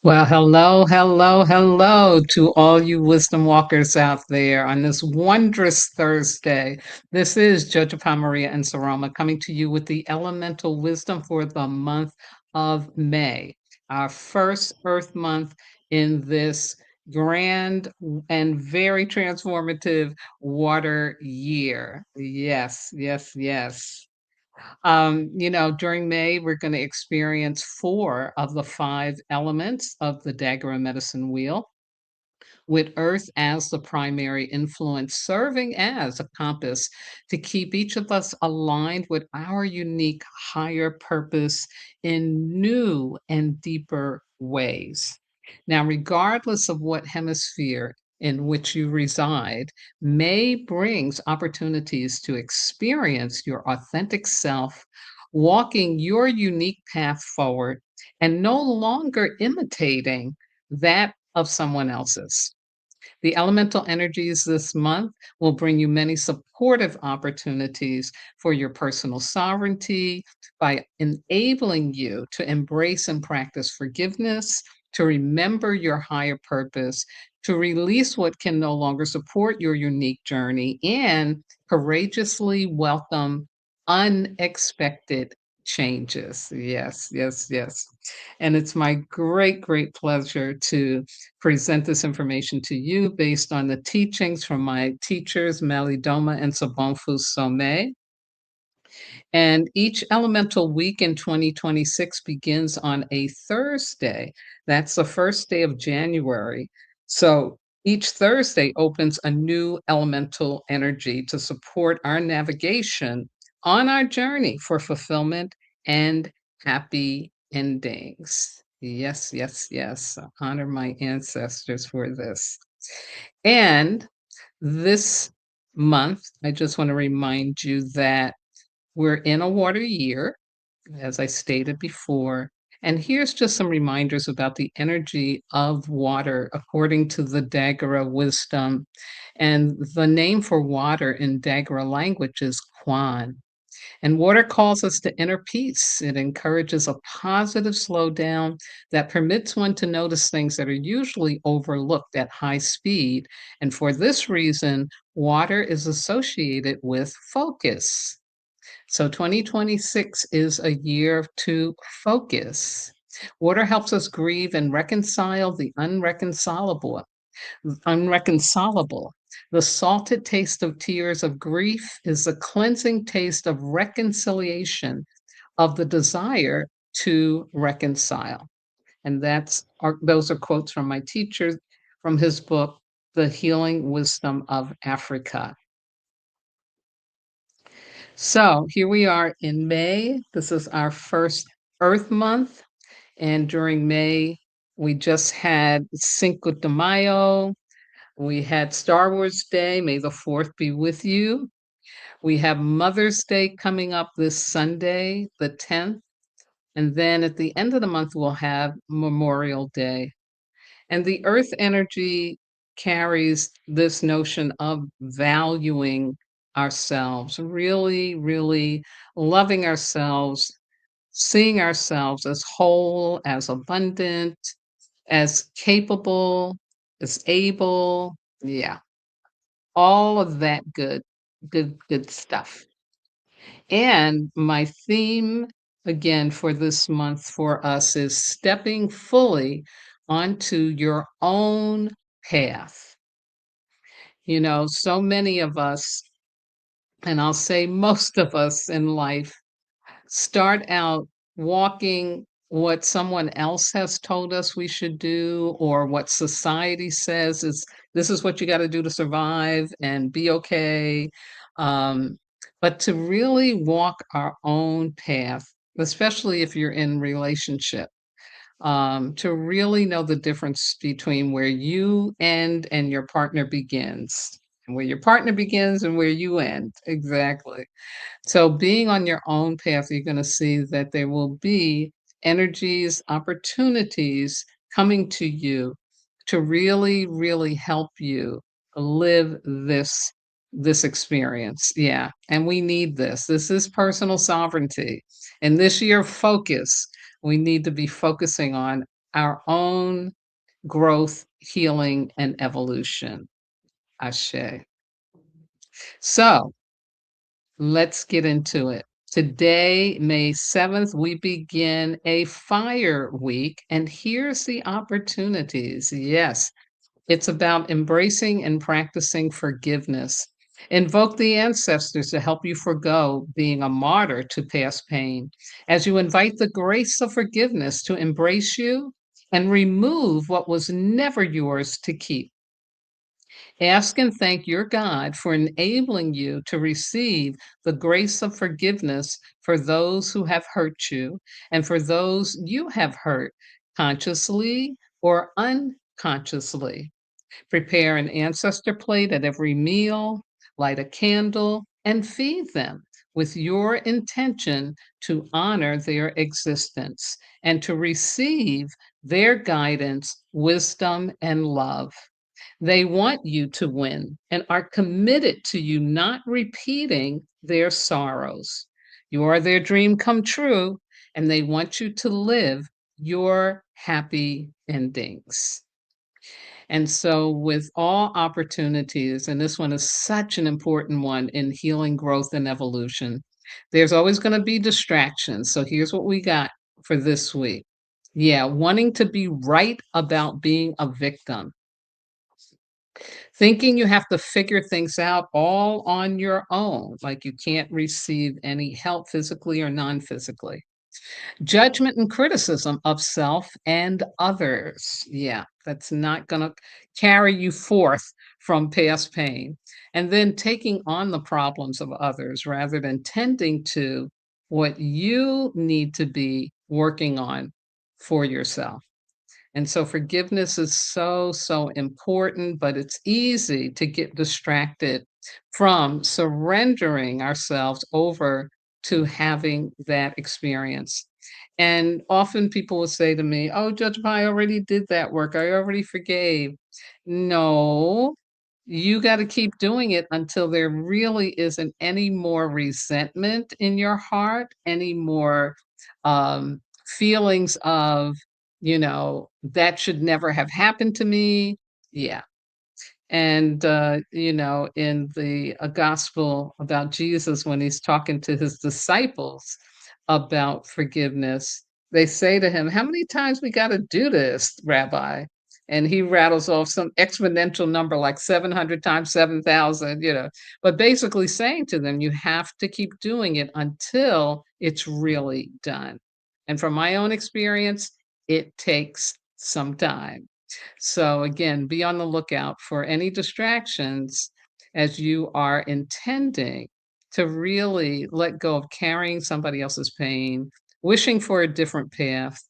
Well, hello, hello, hello to all you wisdom walkers out there on this wondrous Thursday. This is Jojo Maria and Saroma coming to you with the elemental wisdom for the month of May, our first Earth month in this and very transformative water year. Yes, yes, yes. During May, we're going to experience four of the five elements of the Dagara medicine wheel, with Earth as the primary influence, serving as a compass to keep each of us aligned with our unique higher purpose in new and deeper ways. Now, regardless of what hemisphere in which you reside, May brings opportunities to experience your authentic self, walking your unique path forward and no longer imitating that of someone else's. The elemental energies this month will bring you many supportive opportunities for your personal sovereignty by enabling you to embrace and practice forgiveness, to remember your higher purpose, to release what can no longer support your unique journey, and courageously welcome unexpected changes. Yes, yes, yes. And it's my great, great pleasure to present this information to you based on the teachings from my teachers, Malidoma and Sobonfu Somé. And each elemental week in 2026 begins on a Thursday. That's the first day of January. So each Thursday opens a new elemental energy to support our navigation on our journey for fulfillment and happy endings. Yes, yes, yes. Honor my ancestors for this. And this month, I just want to remind you that we're in a water year, as I stated before. And here's just some reminders about the energy of water according to the Dagara wisdom. And the name for water in Dagara language is Kwan. And water calls us to inner peace. It encourages a positive slowdown that permits one to notice things that are usually overlooked at high speed. And for this reason, water is associated with focus. So 2026 is a year to focus. Water helps us grieve and reconcile the unreconcilable. The salted taste of tears of grief is the cleansing taste of reconciliation, of the desire to reconcile. And those are quotes from my teacher from his book, The Healing Wisdom of Africa. So here we are in May. This is our first Earth month. And during May, we just had Cinco de Mayo. We had Star Wars Day. May the 4th be with you. We have Mother's Day coming up this Sunday, the 10th. And then at the end of the month, we'll have Memorial Day. And the earth energy carries this notion of valuing ourselves, really, really loving ourselves, seeing ourselves as whole, as abundant, as capable, as able. Yeah, all of that good stuff. And my theme again for this month for us is stepping fully onto your own path. So many of us, and I'll say most of us in life, start out walking what someone else has told us we should do or what society says is this is what you got to do to survive and be okay. Um, but to really walk our own path, especially if you're in relationship, to really know the difference between where you end and your partner begins, and where your partner begins and where you end. Exactly. So being on your own path, you're going to see that there will be energies, opportunities coming to you to really, really help you live this experience. Yeah. And we need this. This is personal sovereignty. And this year focus, we need to be focusing on our own growth, healing, and evolution. Ashe. So let's get into it. Today, May 7th, we begin a fire week, and here's the opportunities. Yes, it's about embracing and practicing forgiveness. Invoke the ancestors to help you forgo being a martyr to past pain as you invite the grace of forgiveness to embrace you and remove what was never yours to keep. Ask and thank your God for enabling you to receive the grace of forgiveness for those who have hurt you and for those you have hurt consciously or unconsciously. Prepare an ancestor plate at every meal, light a candle, and feed them with your intention to honor their existence and to receive their guidance, wisdom, and love. They want you to win and are committed to you not repeating their sorrows. You are their dream come true, and they want you to live your happy endings. And so, with all opportunities, and this one is such an important one in healing, growth, and evolution, there's always going to be distractions. So, here's what we got for this week. Yeah, wanting to be right about being a victim, thinking you have to figure things out all on your own, like you can't receive any help physically or non physically. Judgment and criticism of self and others. Yeah, that's not going to carry you forth from past pain. And then taking on the problems of others rather than tending to what you need to be working on for yourself. And so forgiveness is so, so important, but it's easy to get distracted from surrendering ourselves over to having that experience. And often people will say to me, "Oh, Judge Pai, I already did that work. I already forgave." No, you got to keep doing it until there really isn't any more resentment in your heart, any more feelings of, that should never have happened to me. Yeah. And, in the gospel about Jesus, when he's talking to his disciples about forgiveness, they say to him, "How many times we got to do this, Rabbi?" And he rattles off some exponential number like 700 times 7,000, but basically saying to them, you have to keep doing it until it's really done. And from my own experience, it takes some time. So again, be on the lookout for any distractions as you are intending to really let go of carrying somebody else's pain, wishing for a different path,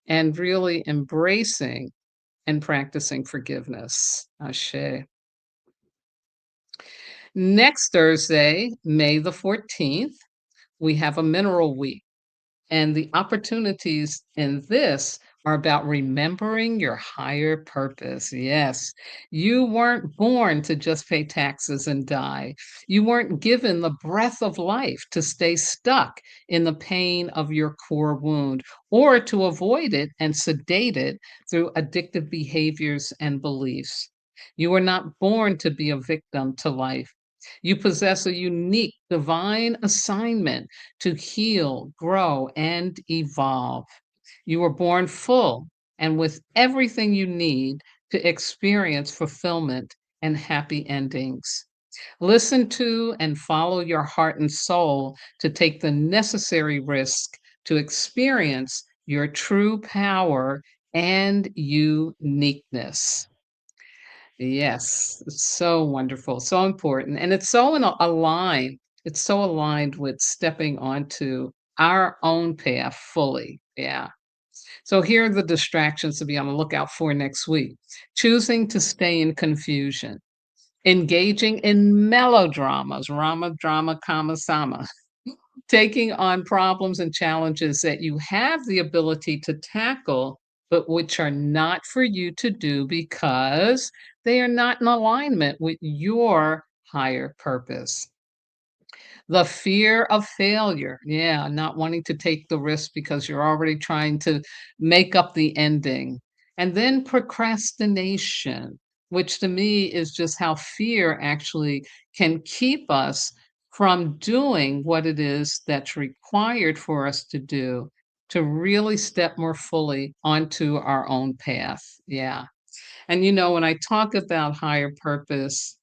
and really embracing and practicing forgiveness. Ashe. Next Thursday, May the 14th, we have a mineral week. And the opportunities in this are about remembering your higher purpose. Yes, you weren't born to just pay taxes and die. You weren't given the breath of life to stay stuck in the pain of your core wound or to avoid it and sedate it through addictive behaviors and beliefs. You were not born to be a victim to life. You possess a unique divine assignment to heal, grow, and evolve. You were born full and with everything you need to experience fulfillment and happy endings. Listen to and follow your heart and soul to take the necessary risk to experience your true power and uniqueness. Yes, it's so wonderful, so important, and it's so aligned. It's so aligned with stepping onto our own path fully. Yeah. So here are the distractions to be on the lookout for next week. Choosing to stay in confusion, engaging in melodramas, rama, drama, kama, sama, taking on problems and challenges that you have the ability to tackle, but which are not for you to do because they are not in alignment with your higher purpose. The fear of failure. Yeah, not wanting to take the risk because you're already trying to make up the ending. And then procrastination, which to me is just how fear actually can keep us from doing what it is that's required for us to do to really step more fully onto our own path. Yeah. And when I talk about higher purpose,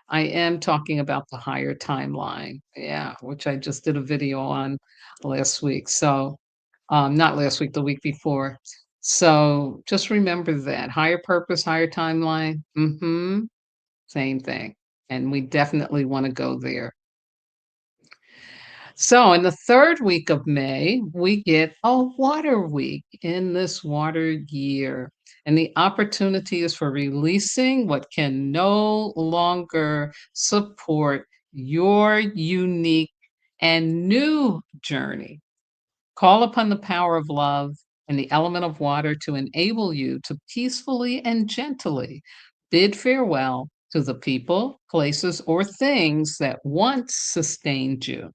I am talking about the higher timeline. Yeah, which I just did a video on last week. So, not last week, the week before. So just remember that higher purpose, higher timeline. Same thing. And we definitely want to go there. So, in the third week of May, we get a water week in this water year. And the opportunity is for releasing what can no longer support your unique and new journey. Call upon the power of love and the element of water to enable you to peacefully and gently bid farewell to the people, places, or things that once sustained you.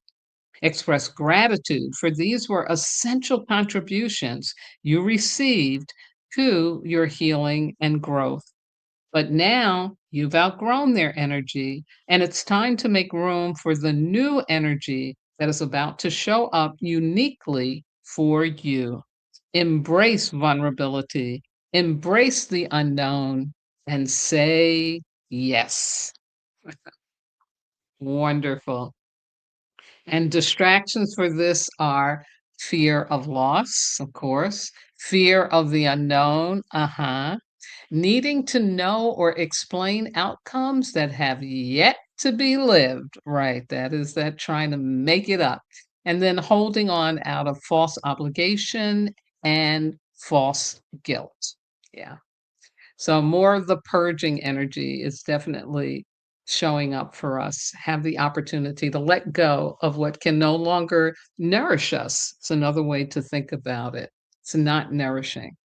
Express gratitude for these were essential contributions you received to your healing and growth. But now you've outgrown their energy, and it's time to make room for the new energy that is about to show up uniquely for you. Embrace vulnerability, embrace the unknown, and say yes. Wonderful. And distractions for this are fear of loss, of course, fear of the unknown, needing to know or explain outcomes that have yet to be lived. Right, that is that trying to make it up. And then holding on out of false obligation and false guilt. Yeah. So more of the purging energy is definitely showing up for us. Have the opportunity to let go of what can no longer nourish us. It's another way to think about it. It's not nourishing.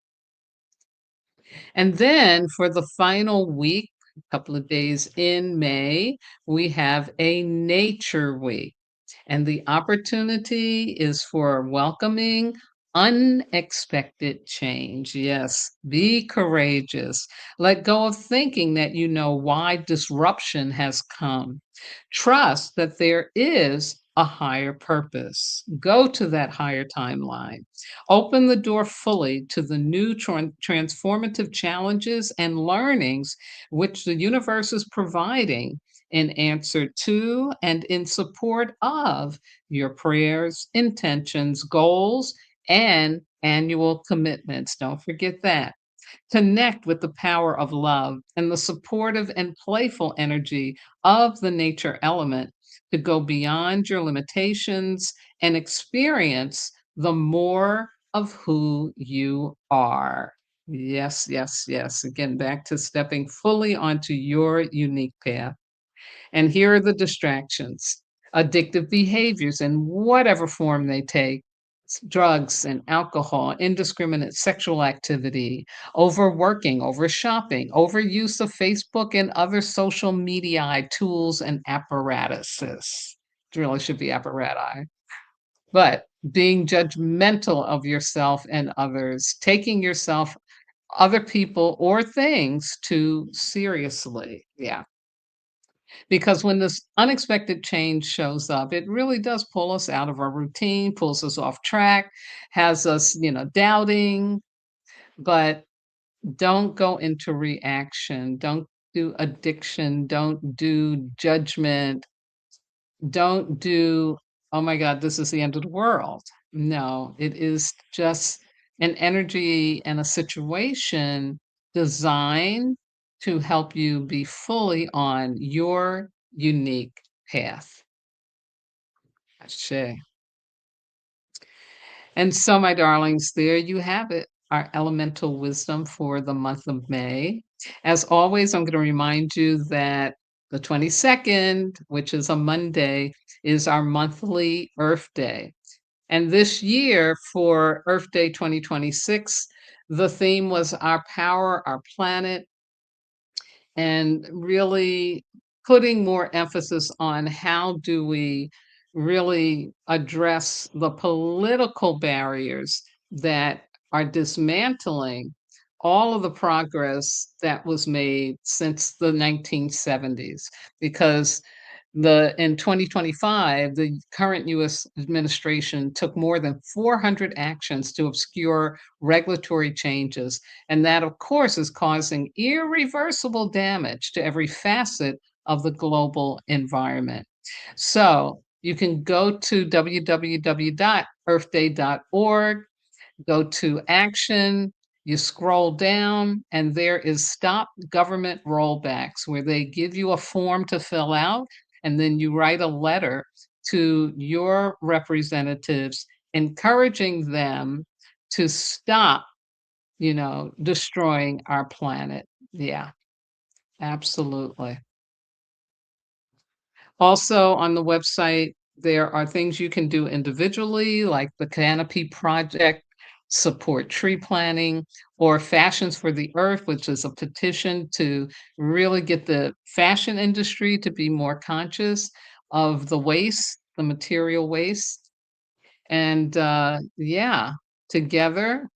And then for the final week, a couple of days in May, we have a nature week. And the opportunity is for welcoming unexpected change. Yes, be courageous. Let go of thinking that you know why disruption has come. Trust that there is a higher purpose. Go to that higher timeline. Open the door fully to the new transformative challenges and learnings which the universe is providing in answer to and in support of your prayers, intentions, goals, and annual commitments. Don't forget that. Connect with the power of love and the supportive and playful energy of the nature element to go beyond your limitations and experience the more of who you are. Yes, yes, yes. Again, back to stepping fully onto your unique path. And here are the distractions, addictive behaviors in whatever form they take, drugs and alcohol, indiscriminate sexual activity, overworking, over shopping, overuse of Facebook and other social media tools and apparatuses. It really should be apparati. But being judgmental of yourself and others, taking yourself, other people, or things too seriously. Yeah. Because when this unexpected change shows up, it really does pull us out of our routine, pulls us off track, has us, doubting, but don't go into reaction. Don't do addiction. Don't do judgment. Don't do, oh my God, this is the end of the world. No, it is just an energy and a situation designed to help you be fully on your unique path. Ashe. And so, my darlings, there you have it, our elemental wisdom for the month of May. As always, I'm going to remind you that the 22nd, which is a Monday, is our monthly Earth Day. And this year for Earth Day 2026, the theme was our power, our planet, and really putting more emphasis on how do we really address the political barriers that are dismantling all of the progress that was made since the 1970s. Because in 2025, the current US administration took more than 400 actions to obscure regulatory changes. And that, of course, is causing irreversible damage to every facet of the global environment. So you can go to www.earthday.org, go to action, you scroll down, and there is stop government rollbacks, where they give you a form to fill out, and then you write a letter to your representatives encouraging them to stop, destroying our planet. Yeah, absolutely. Also on the website, there are things you can do individually, like the Canopy Project, support tree planting, or Fashions for the Earth, which is a petition to really get the fashion industry to be more conscious of the waste, the material waste. And yeah, together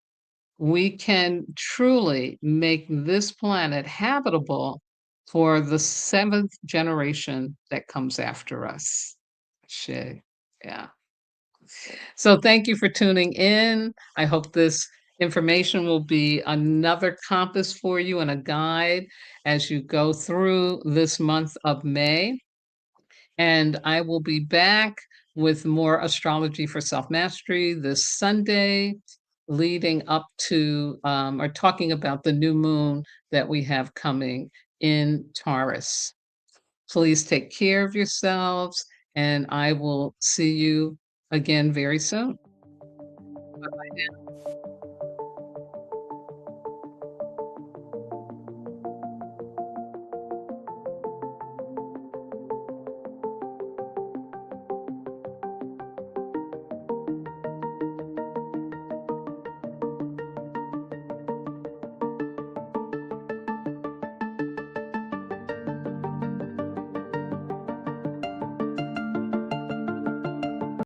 we can truly make this planet habitable for the seventh generation that comes after us. Shay. Yeah. So thank you for tuning in. I hope this information will be another compass for you and a guide as you go through this month of May. And I will be back with more astrology for self mastery this Sunday, leading up to or talking about the new moon that we have coming in Taurus. Please take care of yourselves, and I will see you again very soon.